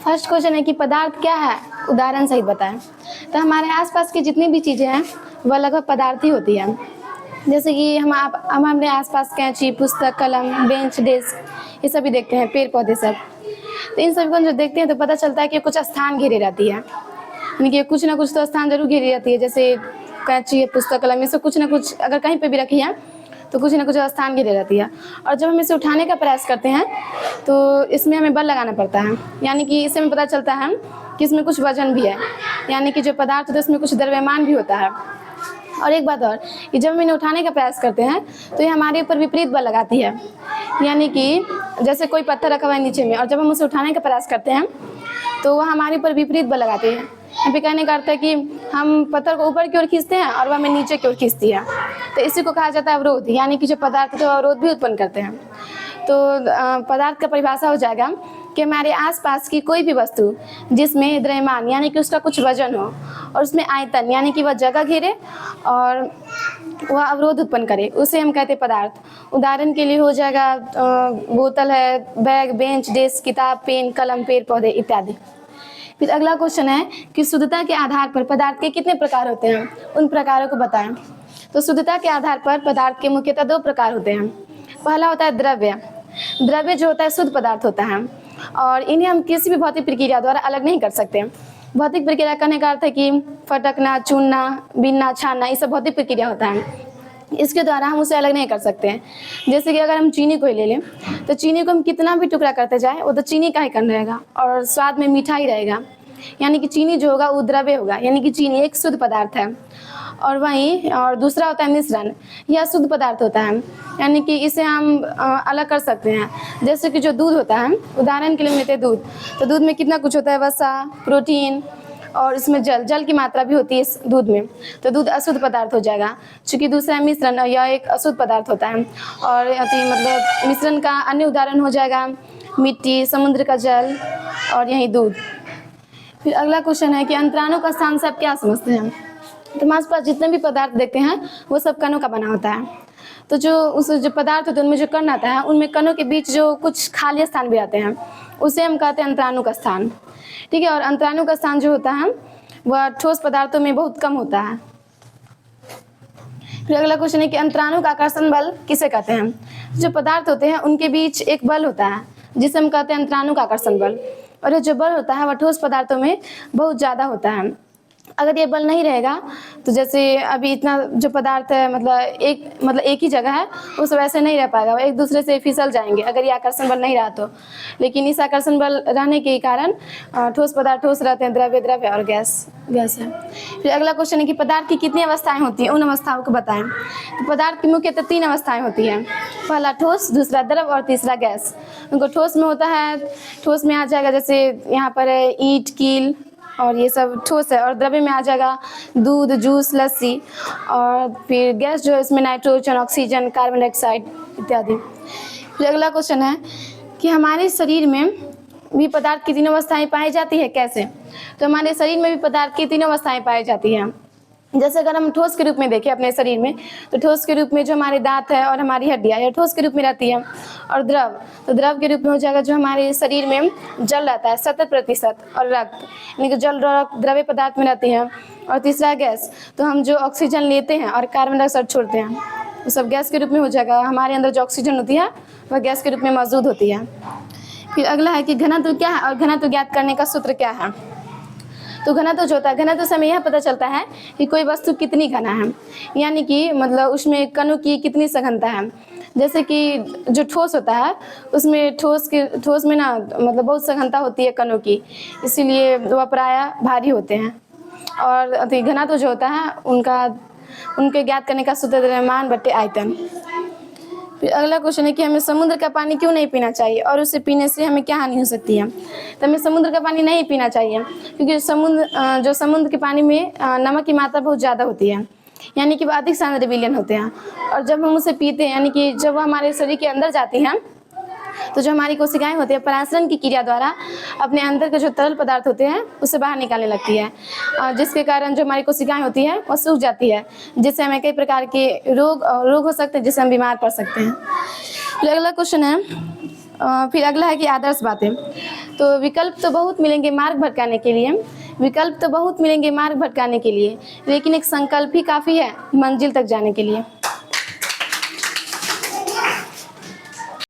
First question है कि पदार्थ क्या है, उदाहरण सहित बताएं। तो हमारे आसपास की जितनी भी चीज़ें हैं वह लगभग पदार्थ ही होती हैं। जैसे कि हम अपने आसपास कैंची, पुस्तक, कलम, बेंच, डेस्क, ये सभी देखते हैं, पेड़ पौधे सब। तो इन सभी को जो देखते हैं तो पता चलता है कि कुछ स्थान घेरे रहती है, यानी कि कुछ ना कुछ तो स्थान जरूर घेरी रहती है। जैसे कैंची, पुस्तक, कलम, ये सब कुछ ना कुछ अगर कहीं पे भी रखी है तो कुछ ना कुछ स्थान घेरे रहती है। और जब हम इसे उठाने का प्रयास करते हैं तो इसमें हमें बल लगाना पड़ता है, यानी कि इससे हमें पता चलता है कि इसमें कुछ वजन भी है, यानी कि जो पदार्थ होता है इसमें कुछ द्रव्यमान भी होता है। और एक बात और कि जब हम इन्हें उठाने का प्रयास करते हैं तो ये हमारे ऊपर विपरीत बल लगाती है, यानी कि जैसे कोई पत्थर रखा हुआ है नीचे में और जब हम उसे उठाने का प्रयास करते हैं तो वह हमारे ऊपर विपरीत बल लगाती है। यहाँ पे कहने का अर्थ है कि हम पत्थर को ऊपर की ओर खींचते हैं और वह हमें नीचे की ओर खींचती है। तो इसी को कहा जाता है अवरोध, यानी कि जो पदार्थ तो अवरोध भी उत्पन्न करते हैं। तो पदार्थ का परिभाषा हो जाएगा कि हमारे आसपास की कोई भी वस्तु जिसमें द्रव्यमान यानी कि उसका कुछ वजन हो और उसमें आयतन यानी कि वह जगह घेरे और वह अवरोध उत्पन्न करे, उसे हम कहते हैं पदार्थ। उदाहरण के लिए हो जाएगा बोतल है, बैग, बेंच, डेस्क, किताब, पेन, कलम, पेड़ पौधे इत्यादि। फिर अगला क्वेश्चन है कि शुद्धता के आधार पर पदार्थ के कितने प्रकार होते हैं, उन प्रकारों को बताएं। तो शुद्धता के आधार पर पदार्थ के मुख्यतः दो प्रकार होते हैं। पहला होता है द्रव्य। द्रव्य जो होता है शुद्ध पदार्थ होता है और इन्हें हम किसी भी भौतिक प्रक्रिया द्वारा अलग नहीं कर सकते। भौतिक प्रक्रिया करने का अर्थ है कि फटकना, चुनना, बीनना, छानना, ये सब भौतिक प्रक्रिया होता है। इसके द्वारा हम उसे अलग नहीं कर सकते हैं। जैसे कि अगर हम चीनी को ही ले लें तो चीनी को हम कितना भी टुकड़ा करते जाए वो तो चीनी का ही कण रहेगा और स्वाद में मीठा ही रहेगा, यानी कि चीनी जो होगा वो द्रव्य होगा, यानी कि चीनी एक शुद्ध पदार्थ है। और दूसरा होता है मिश्रण, यह शुद्ध पदार्थ होता है, यानी कि इसे हम अलग कर सकते हैं। जैसे कि जो दूध होता है, उदाहरण के लिए लेते हैं दूध, तो दूध में कितना कुछ होता है, वसा, प्रोटीन और इसमें जल की मात्रा भी होती है इस दूध में, तो दूध अशुद्ध पदार्थ हो जाएगा। चूँकि दूसरा है मिश्रण, यह एक अशुद्ध पदार्थ होता है। और मतलब मिश्रण का अन्य उदाहरण हो जाएगा मिट्टी, समुद्र का जल और यही दूध। फिर अगला क्वेश्चन है कि अंतराणु का स्थान से आप क्या समझते हैं। तो हमारे पास जितने भी पदार्थ देखते हैं वो सब कणों का बना होता है। तो जो पदार्थ होते हैं उनमें जो कण आता है उनमें कणों के बीच जो कुछ खाली स्थान भी आते हैं उसे हम कहते हैं अंतराणु का स्थान, ठीक है। और अंतराणु का स्थान जो होता है वह ठोस पदार्थों में बहुत कम होता है। फिर अगला क्वेश्चन है कि अंतराणु का आकर्षण बल किसे कहते हैं। जो पदार्थ होते हैं उनके बीच एक बल होता है जिसे हम कहते हैं अंतराणु का आकर्षण बल, और जो बल होता है वह ठोस पदार्थों में बहुत ज़्यादा होता है। अगर ये बल नहीं रहेगा तो जैसे अभी इतना जो पदार्थ है मतलब एक ही जगह है वो सब ऐसे नहीं रह पाएगा, एक दूसरे से फिसल जाएंगे अगर ये आकर्षण बल नहीं रहा तो। लेकिन इस आकर्षण बल रहने के कारण ठोस पदार्थ ठोस रहते हैं, द्रव्य द्रव्य और गैस गैस है। फिर अगला क्वेश्चन है कि पदार्थ की कितनी अवस्थाएं होती हैं, उन अवस्थाओं को बताएं। तो पदार्थ की मुख्यतः 3 अवस्थाएं होती हैं, पहला ठोस, दूसरा द्रव और तीसरा गैस। उनको ठोस में होता है, ठोस में आ जाएगा जैसे यहाँ पर है ईंट, कील और ये सब ठोस है। और द्रव्य में आ जाएगा दूध, जूस, लस्सी। और फिर गैस जो है इसमें नाइट्रोजन, ऑक्सीजन, कार्बन डाइऑक्साइड इत्यादि। फिर अगला क्वेश्चन है कि हमारे शरीर में भी पदार्थ की 3 अवस्थाएं पाई जाती है, कैसे। तो हमारे शरीर में भी पदार्थ की 3 अवस्थाएं पाई जाती हैं। जैसे अगर हम ठोस के रूप में देखें अपने शरीर में तो ठोस के रूप में जो हमारे दांत है और हमारी हड्डियाँ यह ठोस के रूप में रहती है। और द्रव, तो द्रव के रूप में हो जाएगा जो हमारे शरीर में जल रहता है 70% और रक्त, यानी कि जल रक्त द्रव्य पदार्थ में रहती है। और तीसरा गैस, तो हम जो ऑक्सीजन लेते हैं और कार्बन डाइऑक्साइड छोड़ते हैं वो सब गैस के रूप में हो जाएगा। हमारे अंदर जो ऑक्सीजन होती है वह गैस के रूप में मौजूद होती है। फिर अगला है कि घनत्व क्या है और घनत्व ज्ञात करने का सूत्र क्या है। तो घनत्व जो होता है, घनत्व से हमें यह पता चलता है कि कोई वस्तु कितनी घना है, यानी कि मतलब उसमें कणों की कितनी सघनता है। जैसे कि जो ठोस होता है उसमें ठोस में ना मतलब बहुत सघनता होती है कणों की, इसीलिए वह प्रायः भारी होते हैं। और घनत्व जो होता है उनके ज्ञात करने का सूत्र द्रव्यमान बट्टे आयतन। फिर अगला क्वेश्चन है कि हमें समुद्र का पानी क्यों नहीं पीना चाहिए और उसे पीने से हमें क्या हानि हो सकती है। तो हमें समुद्र का पानी नहीं पीना चाहिए क्योंकि समुद्र के पानी में नमक की मात्रा बहुत ज़्यादा होती है, यानी कि वह अधिक सांद्र विलयन होते हैं। और जब हम उसे पीते हैं, यानी कि जब वह हमारे शरीर के अंदर जाती हैं तो जो हमारी कोशिकाएं होती हैं परासरण की क्रिया द्वारा अपने अंदर के जो तरल पदार्थ होते हैं उसे बाहर निकालने लगती है, जिसके कारण जो हमारी कोशिकाएं होती हैं वह सूख जाती है, जिससे हमें कई प्रकार के रोग हो सकते हैं, जिससे हम बीमार पड़ सकते हैं। फिर अगला क्वेश्चन है फिर अगला है कि आदर्श बातें। तो विकल्प तो बहुत मिलेंगे मार्ग भटकाने के लिए, विकल्प तो बहुत मिलेंगे मार्ग भटकाने के लिए, लेकिन एक संकल्प ही काफ़ी है मंजिल तक जाने के लिए।